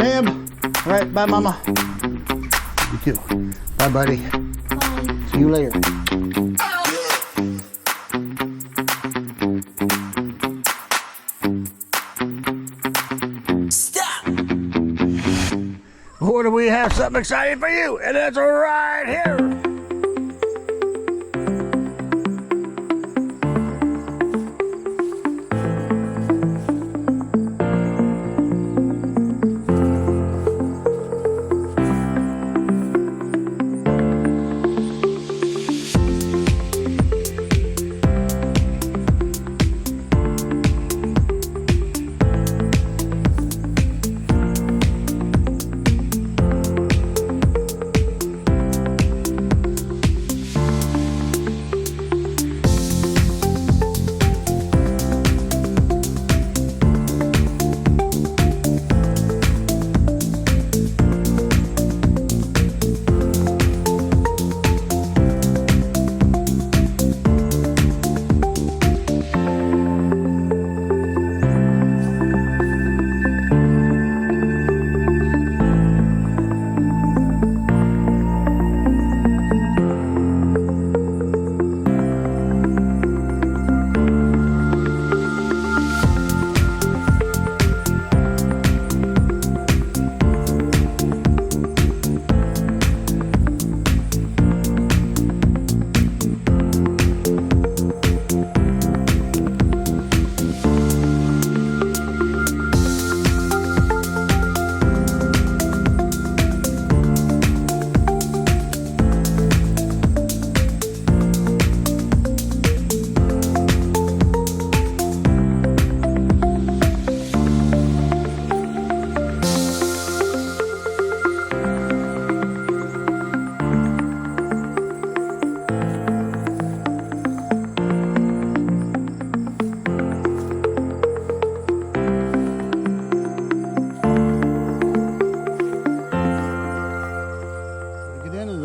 Sam. All right, bye, Mama. You too. Bye, buddy. Bye. See you later. Stop! Boy, do we have something exciting for you, and it's right here.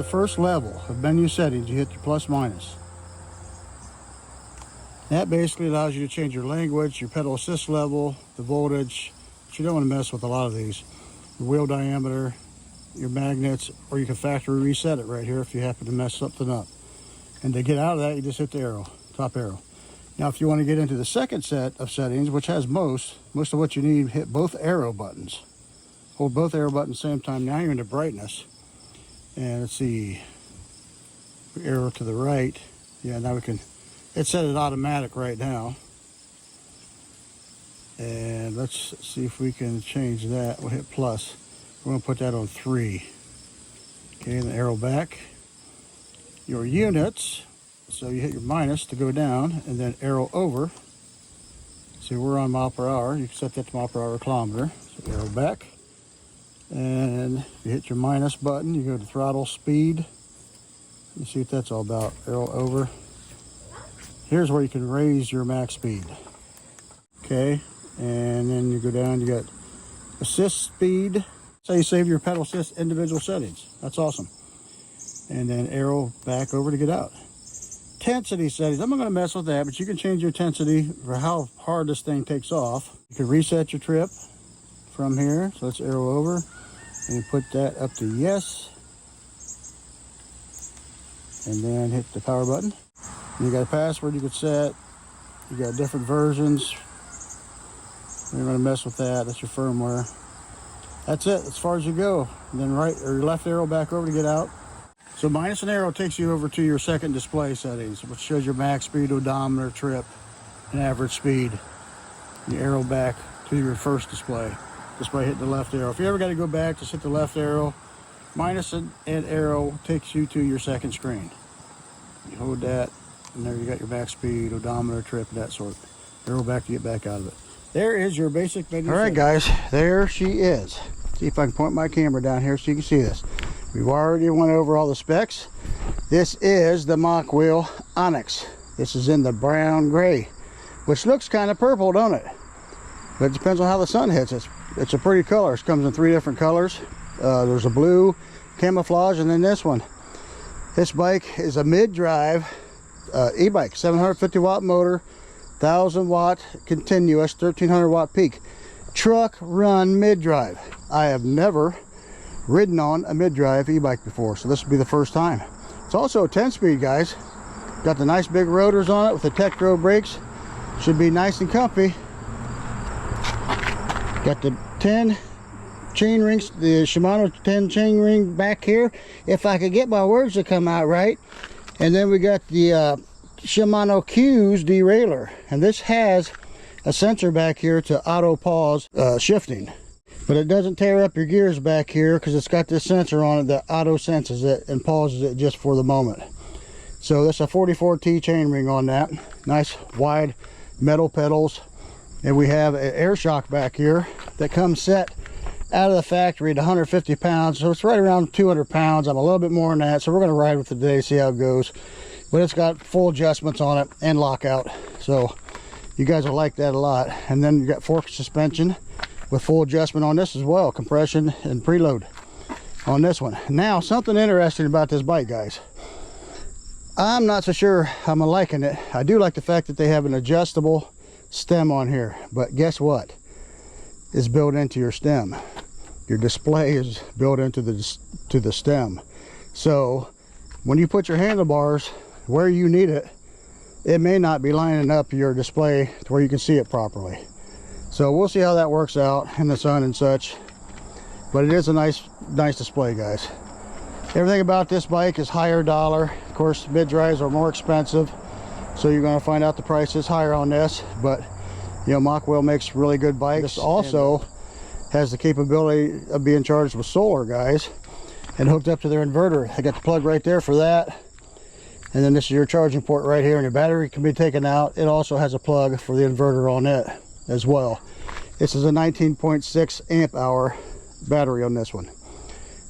First level of menu settings, you hit your plus minus. That basically allows you to change your language, your pedal assist level, the voltage, but you don't want to mess with a lot of these. Your wheel diameter, your magnets, or you can factory reset it right here if you happen to mess something up. And to get out of that, you just hit the arrow, top arrow. Now if you want to get into the second set of settings, which has most of what you need, hit both arrow buttons. Hold both arrow buttons at the same time. Now you're into brightness. And let's see, arrow to the right. Yeah, now we can, it's set it automatic right now. And let's see if we can change that. We'll hit plus. We're gonna put that on 3. Okay, and the arrow back. Your units, so you hit your minus to go down, and then arrow over. See, we're on mile per hour. You can set that to mile per hour, kilometer. So arrow back. And you hit your minus button, you go to throttle speed. Let me see what that's all about. Arrow over. Here's where you can raise your max speed. Okay, and then you go down, you got assist speed. So you save your pedal assist individual settings. That's awesome. And then arrow back over to get out. Intensity settings, I'm not gonna mess with that, but you can change your intensity for how hard this thing takes off. You can reset your trip from here. So let's arrow over and put that up to yes. And then hit the power button. You got a password you could set. You got different versions. You're gonna mess with that. That's your firmware. That's it, as far as you go. And then right or left arrow back over to get out. So minus an arrow takes you over to your second display settings, which shows your max speed, odometer, trip, and average speed. You arrow back to your first display. Just by hitting the left arrow. If you ever got to go back, just hit the left arrow. Minus an arrow takes you to your second screen. You hold that, and there you got your max speed, odometer, trip, that sort. Arrow back to get back out of it. There is your basic menu. All right, guys, there she is. See if I can point my camera down here so you can see this. We've already went over all the specs. This is the Mokwheel Onyx. This is in the brown gray, which looks kind of purple, don't it? But it depends on how the sun hits. It's a pretty color. It comes in 3 different colors. There's a blue, camouflage, and then this one. This bike is a mid-drive e-bike, 750 watt motor, 1000 watt continuous, 1300 watt peak. Truck run mid-drive. I have never ridden on a mid-drive e-bike before, so this will be the first time. It's also a 10-speed, guys. Got the nice big rotors on it with the Tektro brakes. Should be nice and comfy. Got the 10 chain rings, the Shimano 10 chain ring back here, if I could get my words to come out right. And then we got the Shimano Q's derailleur, and this has a sensor back here to auto pause shifting, but it doesn't tear up your gears back here because it's got this sensor on it that auto senses it and pauses it just for the moment. So that's a 44T chain ring on that. Nice wide metal pedals, and we have an air shock back here that comes set out of the factory at 150 pounds, so it's right around 200 pounds. I'm a little bit more than that, so we're going to ride with it today, see how it goes. But it's got full adjustments on it and lockout, so you guys will like that a lot. And then you got fork suspension with full adjustment on this as well, compression and preload on this one. Now, something interesting about this bike, guys. I'm not so sure I'm liking it. I do like the fact that they have an adjustable stem on here, but guess what? It's built into your stem. Your display is built into the stem. So when you put your handlebars where you need it, it may not be lining up your display to where you can see it properly. So we'll see how that works out in the sun and such. But it is a nice display, guys. Everything about this bike is higher dollar. Of course, mid-drives are more expensive, so you're going to find out the price is higher on this. But you know, Mokwheel makes really good bikes. This also has the capability of being charged with solar, guys, and hooked up to their inverter. I got the plug right there for that. And then this is your charging port right here, and your battery can be taken out. It also has a plug for the inverter on it as well. This is a 19.6 amp hour battery on this one.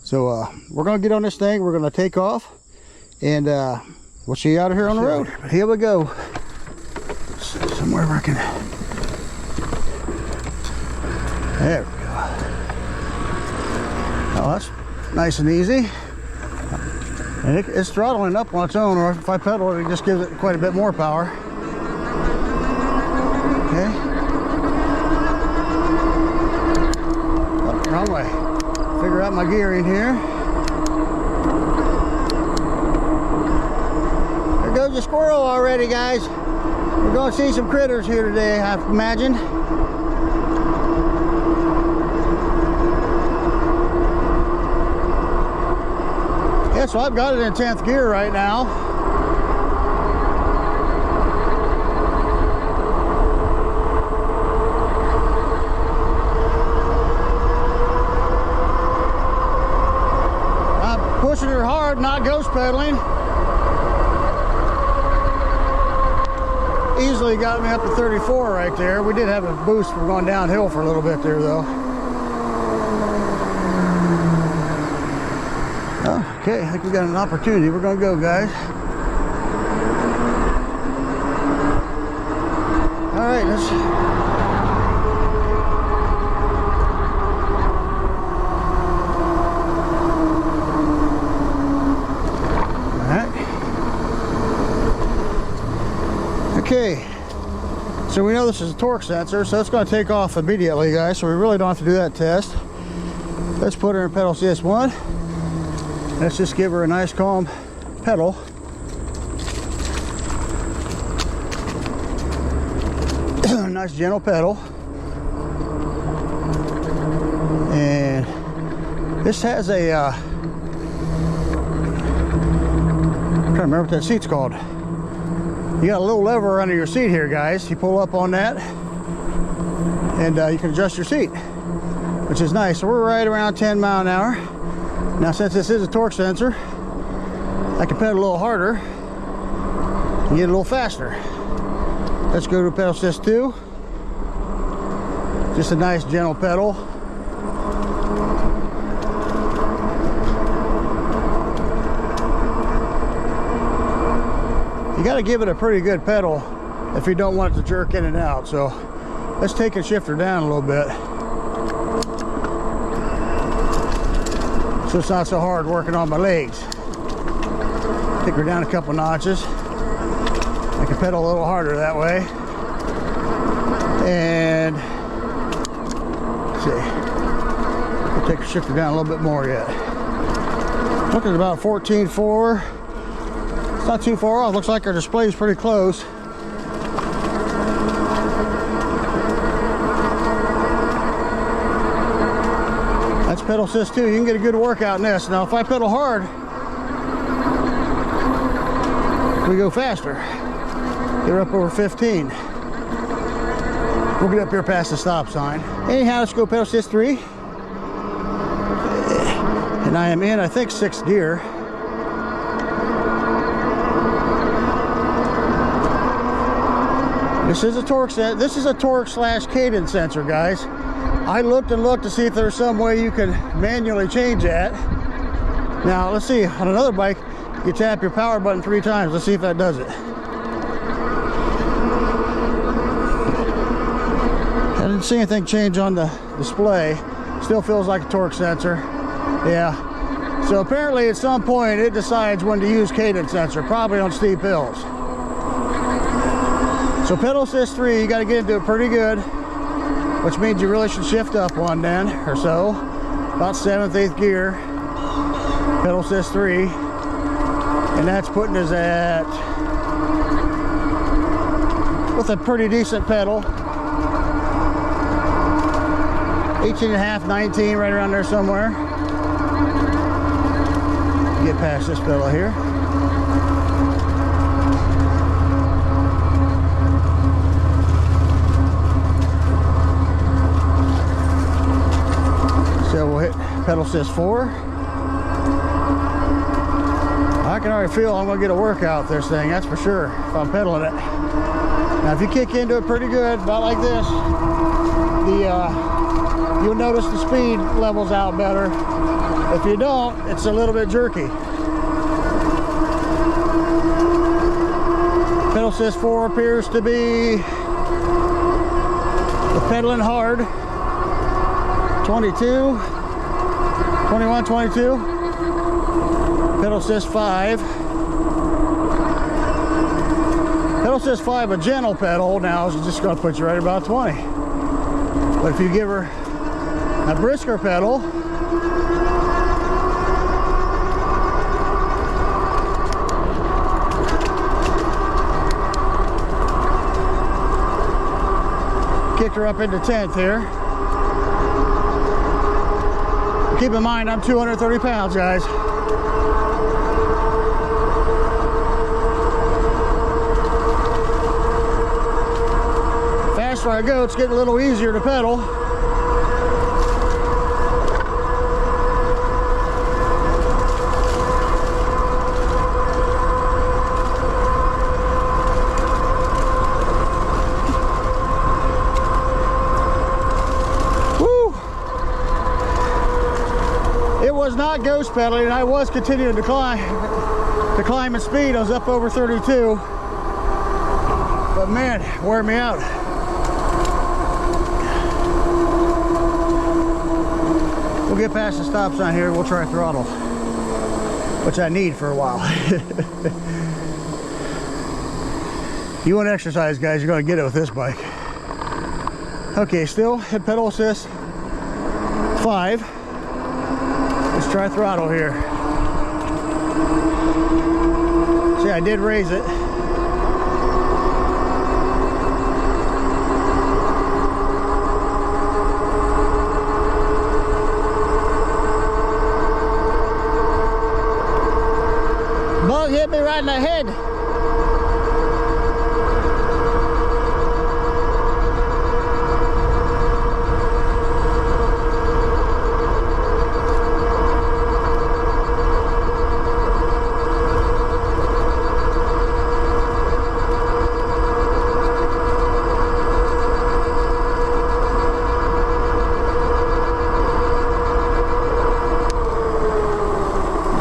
So we're going to get on this thing. We're going to take off, and we'll see you out of here on the road. But here we go. Somewhere where I can... There we go. Oh, that's nice and easy. And it's throttling up on its own, or if I pedal it, it just gives it quite a bit more power. Okay. Oh, wrong way. Figure out my gearing here. There goes the squirrel already, guys. We're going to see some critters here today, I imagine. Yeah, so I've got it in 10th gear right now. I'm pushing her hard, not ghost pedaling. Easily got me up to 34 right there. We did have a boost for going downhill for a little bit there, though. Okay, I think we got an opportunity. We're gonna go, guys. All right, let's. All right. Okay. So we know this is a torque sensor, so it's gonna take off immediately, guys. So we really don't have to do that test. Let's put her in pedal CS1. Let's just give her a nice calm pedal. Nice gentle pedal. And this has a I'm trying to remember what that seat's called. You got a little lever under your seat here, guys. You pull up on that and you can adjust your seat, which is nice. So we're right around 10 miles an hour. Now, since this is a torque sensor, I can pedal a little harder and get a little faster. Let's go to pedal assist 2. Just a nice gentle pedal. You got to give it a pretty good pedal if you don't want it to jerk in and out. So let's take and shift her down a little bit, so it's not so hard working on my legs. Take her down a couple notches. I can pedal a little harder that way. And let's see. Take the shifter down a little bit more yet. Looking at about 14.4. It's not too far off. Looks like our display is pretty close. That's pedal assist too. You can get a good workout in this. Now if I pedal hard, we go faster. They're up over 15. We'll get up here past the stop sign. Anyhow, let's go pedal assist 3. And I am in, I think, 6th gear. This is a torque set. This is a torque / cadence sensor, guys. I looked and looked to see if there's some way you can manually change that. Now, let's see. On another bike, you tap your power button 3 times. Let's see if that does it. I didn't see anything change on the display. Still feels like a torque sensor. Yeah. So apparently at some point it decides when to use cadence sensor, probably on steep hills. So pedal assist 3, you got to get into it pretty good, which means you really should shift up one then or so. About 7th, 8th gear. Pedal assist 3. And that's putting us at, with a pretty decent pedal, 18.5, 19, right around there somewhere. Get past this pedal here. So we'll hit pedal assist 4. I can already feel I'm gonna get a workout with this thing, that's for sure, if I'm pedaling it. Now if you kick into it pretty good, about like this, you'll notice the speed levels out better. If you don't, it's a little bit jerky. Pedal assist 4 appears to be the pedaling hard. 22, 21, 22. Pedal assist 5. Pedal assist 5, a gentle pedal, now is just going to put you right about 20. But if you give her a brisker pedal, kicked her up into 10th here. Keep in mind, I'm 230 pounds, guys. Faster I go, it's getting a little easier to pedal. Not ghost pedaling, and I was continuing to climb in speed. I was up over 32, but man, wore me out. We'll get past the stop sign here. We'll try throttle, which I need for a while. You want exercise, guys, you're going to get it with this bike. Okay, still hit pedal assist 5. Let's try throttle here. See, I did raise it. Bug hit me right in the head.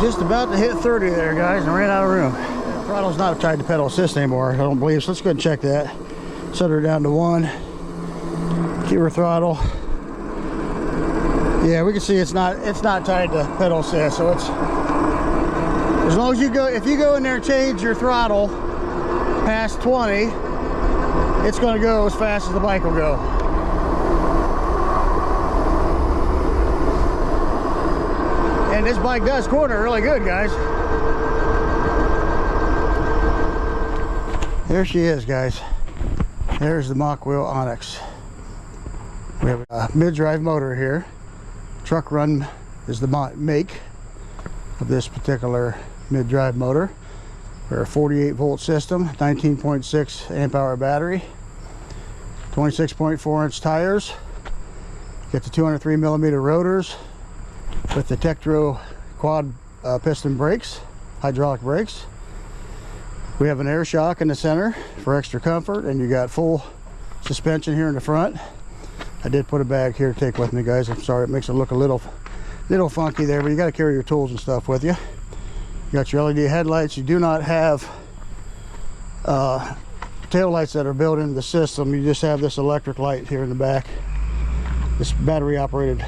Just about to hit 30 there, guys, and ran out of room. The throttle's not tied to pedal assist anymore, I don't believe, so let's go ahead and check that. Set her down to 1. Keep her throttle. Yeah, we can see it's not tied to pedal assist, so it's, as long as you go, if you go in there and change your throttle past 20, it's going to go as fast as the bike will go. this bike does corner really good, guys. There she is, guys. There's the Mokwheel Onyx. We have a mid-drive motor here. Truck Run is the make of this particular mid-drive motor. We're a 48-volt system, 19.6 amp hour battery, 26.4 inch tires. Get the 203 millimeter rotors with the Tektro quad piston brakes, hydraulic brakes. We have an air shock in the center for extra comfort, and you got full suspension here in the front. I did put a bag here to take with me, guys. I'm sorry, it makes it look a little funky there, but you got to carry your tools and stuff with you. You got your LED headlights. You do not have tail lights that are built into the system. You just have this electric light here in the back, this battery operated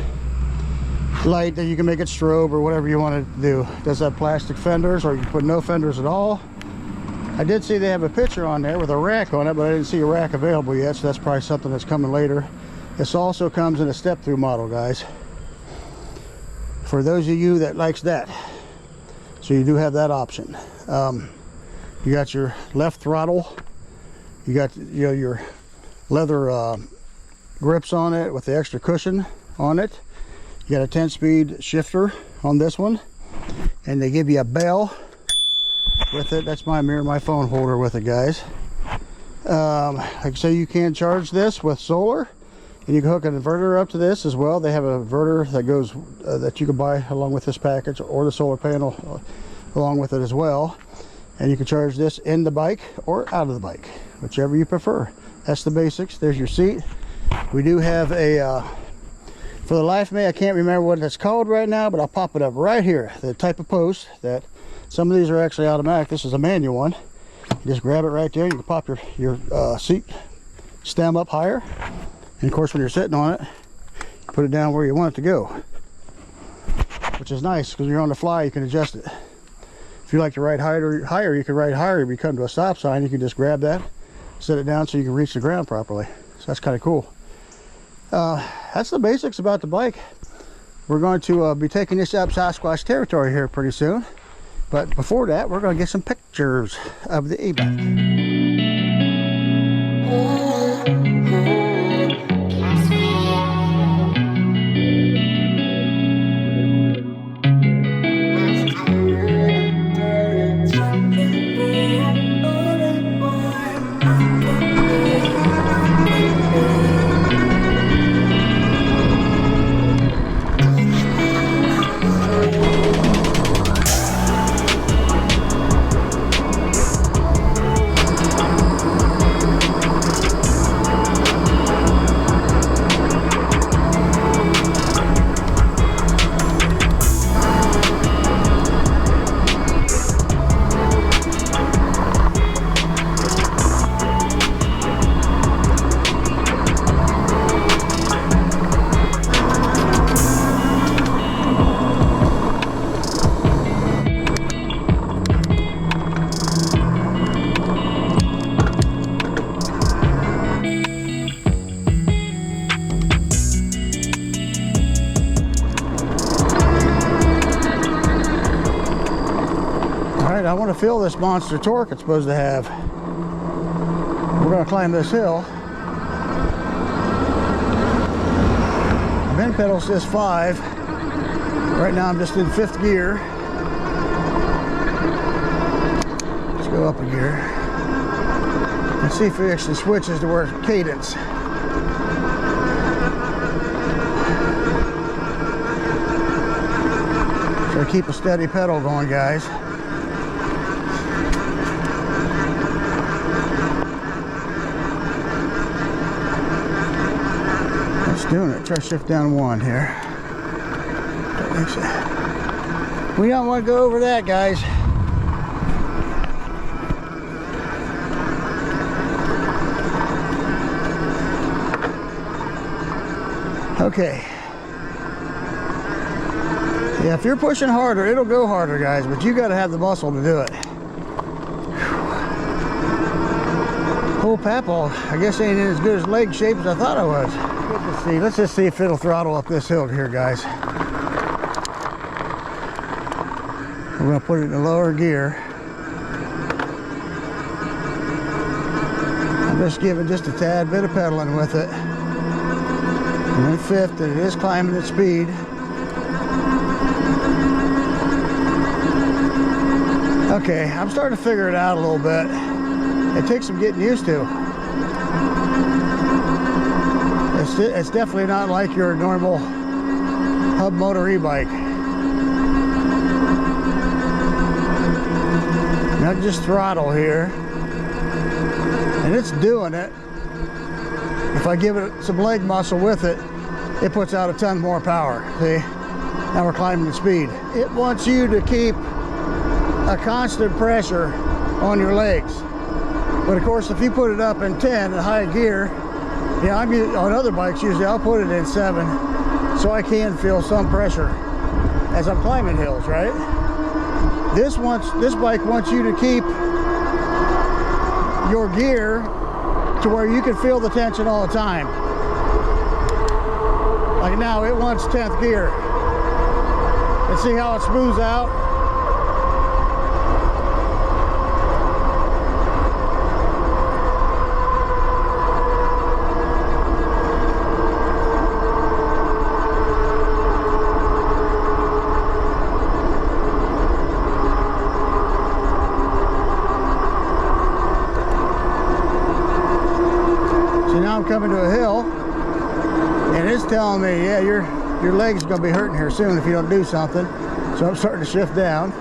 light that you can make it strobe or whatever you want to do. It does have plastic fenders, or you can put no fenders at all. I did see they have a picture on there with a rack on it, but I didn't see a rack available yet, so that's probably something that's coming later. This also comes in a step-through model, guys, for those of you that likes that. So you do have that option. You got your left throttle. You got, you know, your leather grips on it with the extra cushion on it. You got a 10-speed shifter on this one, and they give you a bell with it. That's my phone holder with it, guys. Like I say, you can charge this with solar, and you can hook an inverter up to this as well. They have an inverter that goes that you can buy along with this package, or the solar panel along with it as well. And you can charge this in the bike or out of the bike, whichever you prefer. That's the basics. There's your seat. We do have a for the life of me, I can't remember what it's called right now, but I'll pop it up right here. The type of post that, some of these are actually automatic. This is a manual one. You just grab it right there. You can pop your seat stem up higher, and of course when you're sitting on it, you put it down where you want it to go, which is nice because when you're on the fly you can adjust it. If you like to ride higher, you can ride higher. If you come to a stop sign, you can just grab that, set it down so you can reach the ground properly. So that's kind of cool. That's the basics about the bike. We're going to be taking this up Sasquatch territory here pretty soon. But before that, we're going to get some pictures of the Ebike. I want to feel this monster torque it's supposed to have. We're going to climb this hill. The main pedal says 5. Right now I'm just in 5th gear. Let's go up a gear and see if it actually switches to where it's cadence. Try to keep a steady pedal going, guys. Doing it. Try to shift down 1 here. We don't want to go over that, guys. Okay. Yeah, if you're pushing harder, it'll go harder, guys, but you got to have the muscle to do it. Whole Papal, I guess, ain't in as good as leg shape as I thought I was. Let's just see if it'll throttle up this hill here, guys. We're going to put it in the lower gear. I'm just giving just a tad bit of pedaling with it. And then fifth, that it is climbing at speed. Okay, I'm starting to figure it out a little bit. It takes some getting used to. It's definitely not like your normal hub motor e-bike. Not just throttle here. And it's doing it. If I give it some leg muscle with it, it puts out a ton more power. See? Now we're climbing the speed. It wants you to keep a constant pressure on your legs. But of course, if you put it up in 10 in high gear, yeah, on other bikes usually I'll put it in 7 so I can feel some pressure as I'm climbing hills, right? This bike wants you to keep your gear to where you can feel the tension all the time. Like now, it wants 10th gear. And see how it smooths out? Now I'm coming to a hill, and it's telling me, yeah, your leg's gonna be hurting here soon if you don't do something. So I'm starting to shift down.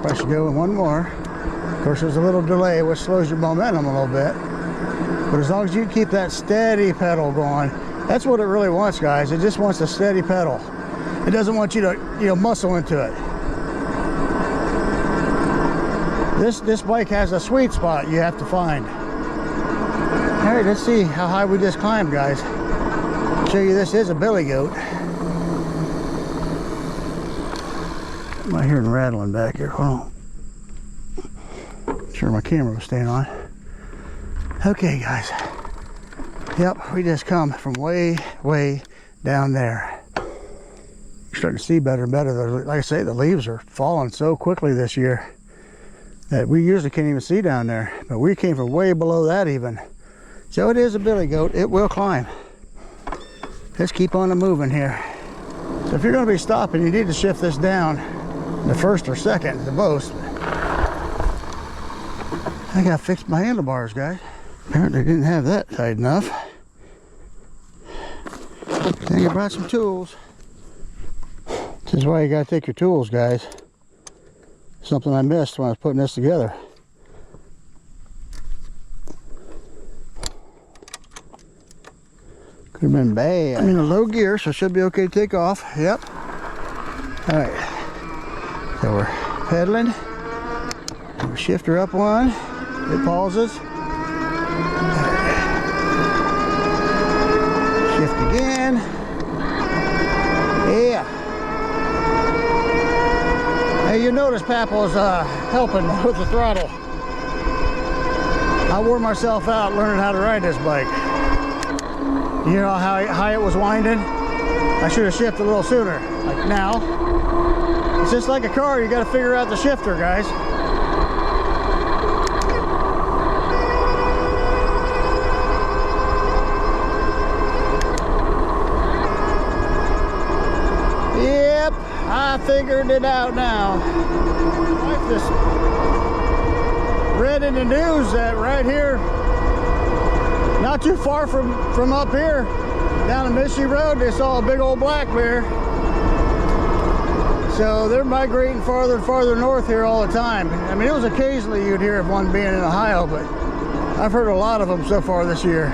I should go in one more. Of course, there's a little delay, which slows your momentum a little bit. But as long as you keep that steady pedal going, that's what it really wants, guys. It just wants a steady pedal. It doesn't want you to, muscle into it. This bike has a sweet spot you have to find. All right, let's see how high we just climbed, guys. I'll show you this is a billy goat. I'm not hearing rattling back here. Hold on. Sure my camera was staying on. Okay, guys. Yep, we just come from way, way down there. You're starting to see better and better. Like I say, the leaves are falling so quickly this year that we usually can't even see down there. But we came from way below that even. So it is a billy goat. It will climb. Let's keep on moving here. So if you're going to be stopping, you need to shift this down the first or second the most. I got to fix my handlebars, guys. Apparently didn't have that tight enough. Then I brought some tools. This is why you got to take your tools, guys. Something I missed when I was putting this together. Could have been bad. I'm in a low gear, so it should be okay to take off. Yep. All right. So we're pedaling. We shift her up one. It pauses. Shift again. Yeah. Hey, you notice Papa's helping with the throttle. I wore myself out learning how to ride this bike. You know how high it was winding? I should have shifted a little sooner, like now. It's just like a car, you got to figure out the shifter, guys. Yep, I figured it out now. I just read in the news that right here, not too far from up here, down the Mississippi Road, they saw a big old black bear. So they're migrating farther and farther north here all the time. I mean, it was occasionally you'd hear of one being in Ohio, but I've heard a lot of them so far this year.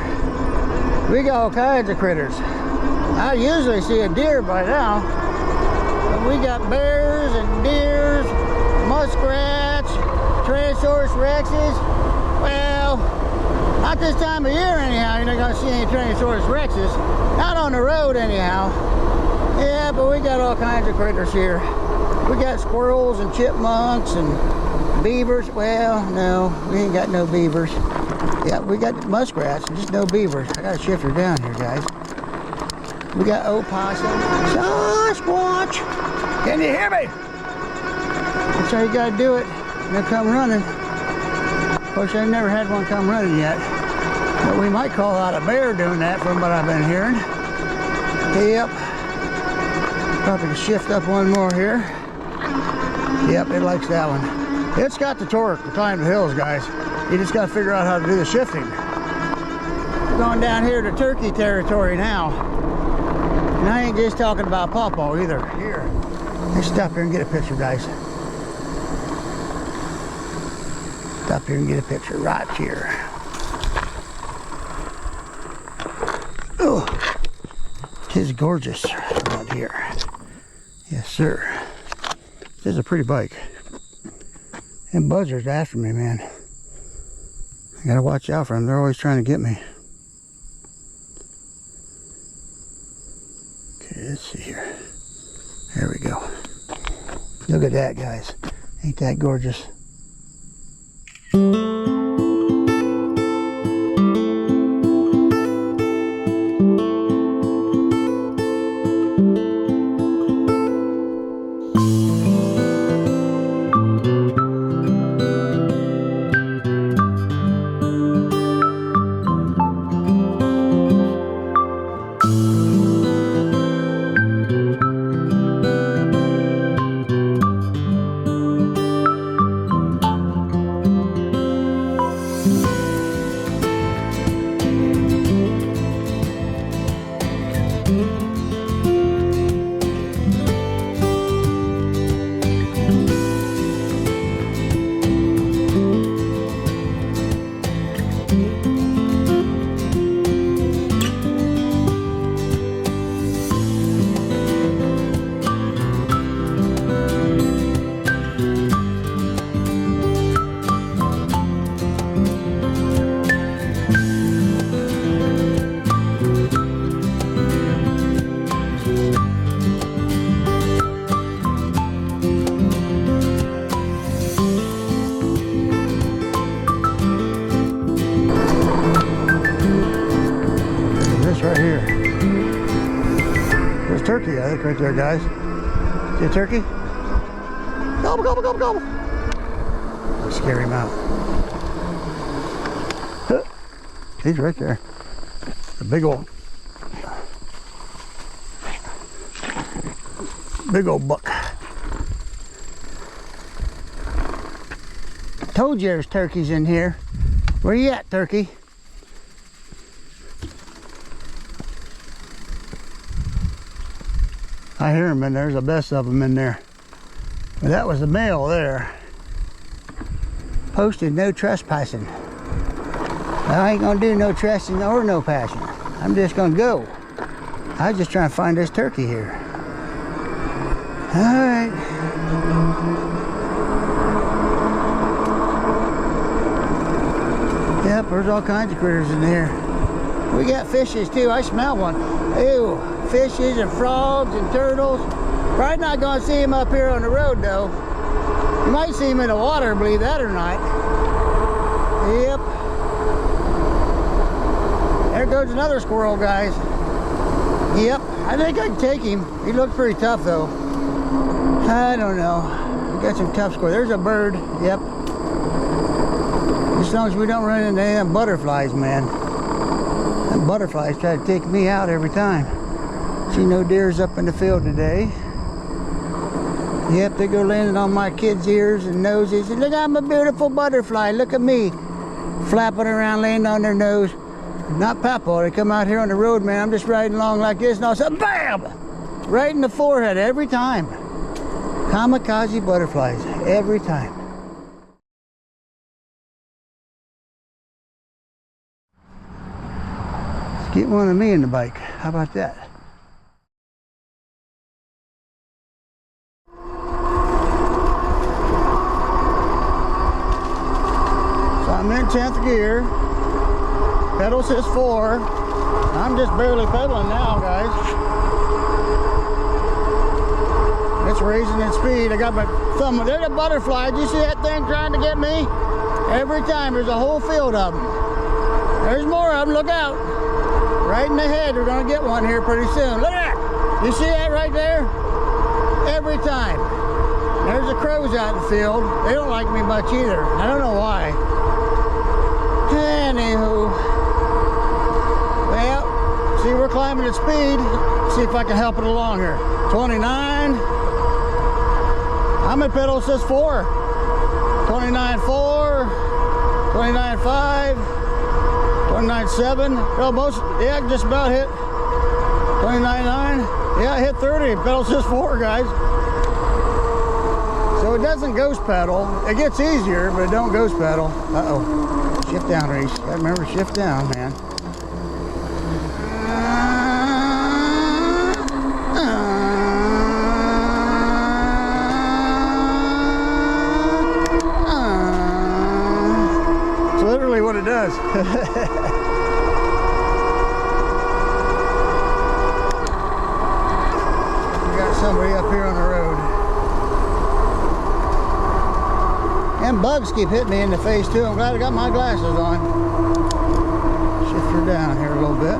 We got all kinds of critters. I usually see a deer by now, but we got bears and deers, muskrats, Tyrannosaurus rexes. Well, not this time of year anyhow, you're not going to see any Tyrannosaurus rexes. Not on the road anyhow. Yeah, but we got all kinds of critters here. We got squirrels and chipmunks and beavers. Well, no, we ain't got no beavers. Yeah, we got muskrats, just no beavers. I got to shift her down here, guys. We got opossums. Sasquatch! Can you hear me? how you gotta do it. They'll come running. Of course, I've never had one come running yet. But we might call out a bear doing that from what I've been hearing. Yep. Probably shift up one more here. Yep, it likes that one. It's got the torque to climb the hills, guys. You just got to figure out how to do the shifting. We're going down here to turkey territory now. And I ain't just talking about pawpaw either. Here. Let's stop here and get a picture, guys. Stop here and get a picture right here. Oh, it is gorgeous right here. Yes, sir. This is a pretty bike. And buzzards after me, man. I gotta watch out for them. They're always trying to get me. Okay, let's see here. There we go. Look at that, guys. Ain't that gorgeous? Turkey, I think, right there, guys. See a turkey? Gobble, gobble, gobble, gobble. I'll scare him out. He's right there. A big old buck. Told you there's turkeys in here. Where you at, turkey? I hear them in there. There's the best of them in there. But that was the male there. Posted no trespassing. I ain't gonna do no trespassing or no passing. I'm just gonna go. I was just trying to find this turkey here. All right. Yep, there's all kinds of critters in here. We got fishes too. I smell one. Ew. Fishes and frogs and turtles. Probably not going to see him up here on the road though. You might see him in the water, believe that or not. Yep. There goes another squirrel, guys. Yep. I think I can take him. He looks pretty tough though. I don't know. We got some tough squirrels. There's a bird. Yep. As long as we don't run into any of them butterflies, man. Them butterflies try to take me out every time. See no deers up in the field today. Yep, they go landing on my kids' ears and noses. And look, I'm a beautiful butterfly. Look at me. Flapping around, laying on their nose. Not Papa. They come out here on the road, man. I'm just riding along like this and all of a sudden, BAM! Right in the forehead every time. Kamikaze butterflies. Every time. Let's get one of me in the bike. How about that? I'm in 10th gear. Pedal says 4. I'm just barely pedaling now, guys. It's raising in speed. I got my thumb. There's a butterfly. Did you see that thing trying to get me? Every time there's a whole field of them. There's more of them. Look out. Right in the head. We're going to get one here pretty soon. Look at that. You see that right there? Every time. There's a crows out in the field. They don't like me much either. I don't know why. Anywho. Well, see, we're climbing at speed. See if I can help it along here. 29. I'm at pedal assist 4. 29.4. 29.5. 29.7. Well, most, yeah, just about hit 29.9. Yeah, I hit 30. Pedal assist 4, guys. So it doesn't ghost pedal. It gets easier, but it don't ghost pedal. Uh-oh. Shift down, Reese. I remember shift down, man. It's literally what it does. Somebody up here on the road. And bugs keep hitting me in the face too. I'm glad I got my glasses on. Shift her down here a little bit.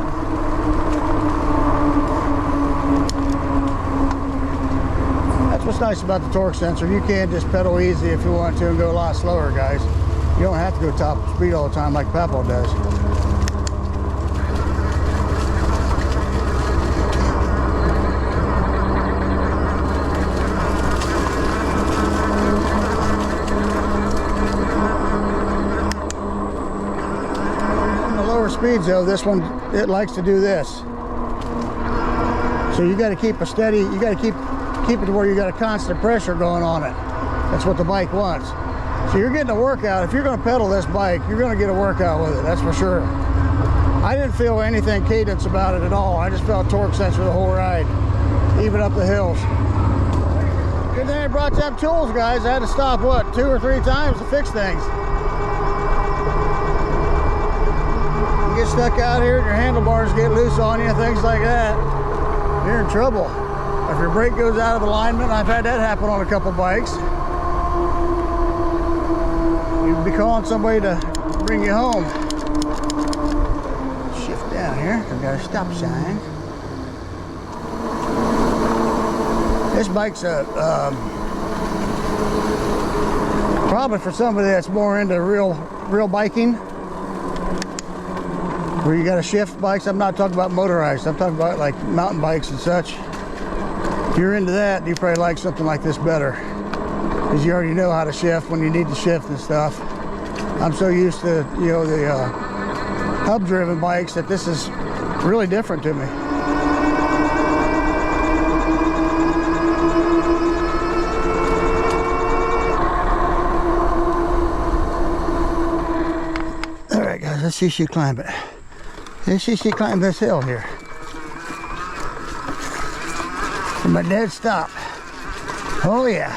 That's what's nice about the torque sensor. You can just pedal easy if you want to and go a lot slower, guys. You don't have to go top speed all the time like Papo does. Speeds though, this one, it likes to do this. So you got to keep a steady, you got to keep it to where you got a constant pressure going on it. That's what the bike wants. So you're getting a workout. If you're going to pedal this bike, you're going to get a workout with it, that's for sure. I didn't feel anything cadence about it at all. I just felt torque sensor the whole ride, even up the hills. Good thing I brought them tools, guys. I had to stop, what, 2 or 3 times to fix things. Get stuck out here and your handlebars get loose on you and things like that, you're in trouble. If your brake goes out of alignment, I've had that happen on a couple bikes. You'd be calling somebody to bring you home. Shift down here, I've got a stop sign. This bike's probably for somebody that's more into real biking, where you got to shift bikes. I'm not talking about motorized, I'm talking about like mountain bikes and such. If you're into that, you probably like something like this better, because you already know how to shift when you need to shift and stuff. I'm so used to, you know, the hub driven bikes that this is really different to me. All right guys, let's see if she climb it. Let's see if she climb this hill here. From a dead stop. Oh yeah.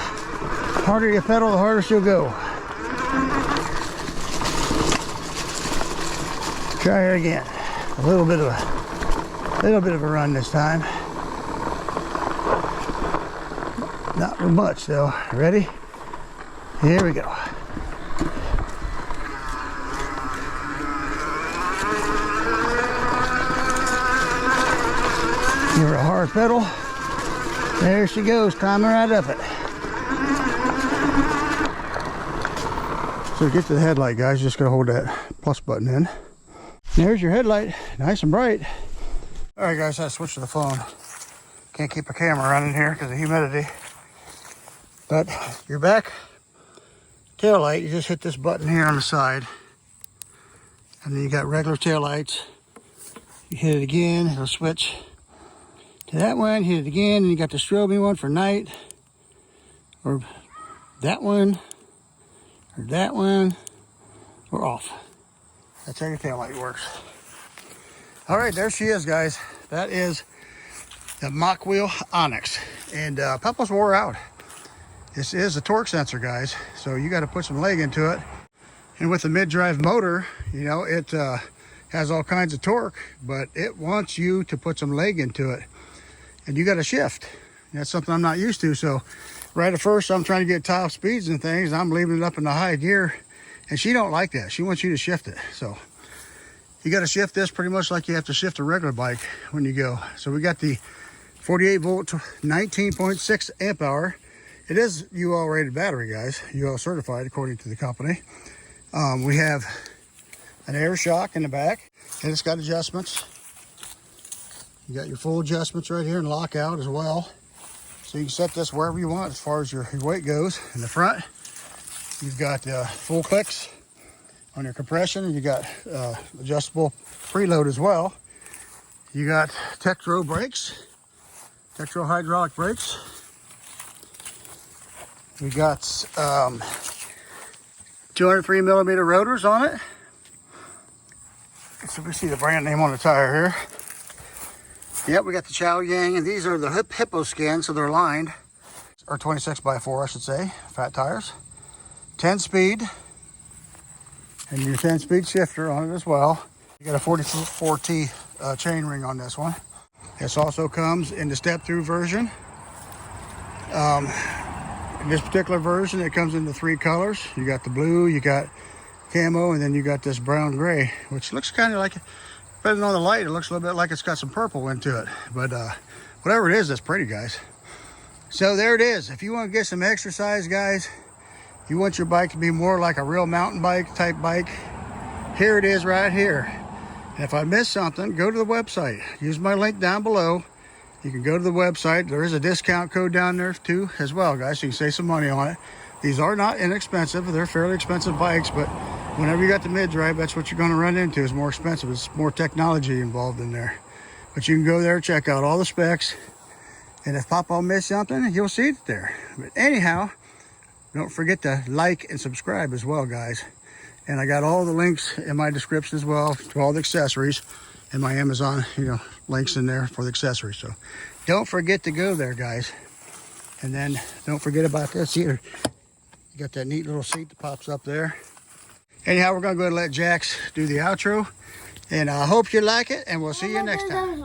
The harder you pedal, the harder she'll go. Try her again. A little bit of a run this time. Not much though. Ready? Here we go. Give her a hard pedal. There she goes, climbing right up it. So to get to the headlight, guys, just gotta hold that plus button in. There's your headlight, nice and bright. All right, guys, I switched to the phone. Can't keep a camera running here because of humidity. But your back tail light, you just hit this button here on the side, and then you got regular tail lights. You hit it again, it'll switch to that one, hit it again, and you got the strobing one for night, or that one, or off. That's how your tail light works. All right, there she is, guys. That is the Mokwheel Onyx, and Papa's wore out. This is a torque sensor, guys, so you got to put some leg into it. And with the mid-drive motor, you know, it has all kinds of torque, but it wants you to put some leg into it. And you got to shift. That's something I'm not used to. So right at first, I'm trying to get top speeds and things. I'm leaving it up in the high gear, and she don't like that. She wants you to shift it. So you got to shift this pretty much like you have to shift a regular bike when you go. So we got the 48 volt, 19.6 amp hour, It is UL rated battery, guys. UL certified according to the company. We have an air shock in the back, and it's got adjustments. You got your full adjustments right here and lockout as well. So you can set this wherever you want as far as your weight goes. In the front, you've got full clicks on your compression, and you got adjustable preload as well. You got Tektro brakes, Tektro hydraulic brakes. We got 203 millimeter rotors on it. So we see the brand name on the tire here. Yep, we got the Chow Yang, and these are the Hippo skins, so they're lined, or 26x4, I should say, fat tires. 10 speed, and your 10 speed shifter on it as well. You got a 44T chain ring on this one. This also comes in the step through version. In this particular version, it comes in the 3 colors. You got the blue, you got camo, and then you got this brown gray, which looks kind of like, depending on the light, it looks a little bit like it's got some purple into it. But whatever it is, it's pretty, guys. So there it is. If you want to get some exercise, guys, you want your bike to be more like a real mountain bike type bike, here it is right here. And if I miss something, go to the website. Use my link down below. You can go to the website. There is a discount code down there too as well, guys, so you can save some money on it. These are not inexpensive. They're fairly expensive bikes, but whenever you got the mid-drive, that's what you're going to run into. Is more expensive. It's more technology involved in there. But you can go there, check out all the specs, and if Papa missed something, you'll see it there. But anyhow, don't forget to like and subscribe as well, guys. And I got all the links in my description as well to all the accessories, and my Amazon, links in there for the accessories. So don't forget to go there, guys. And then don't forget about this here. You got that neat little seat that pops up there. Anyhow, we're gonna go ahead and let Jax do the outro. And I hope you like it, and we'll see you next time.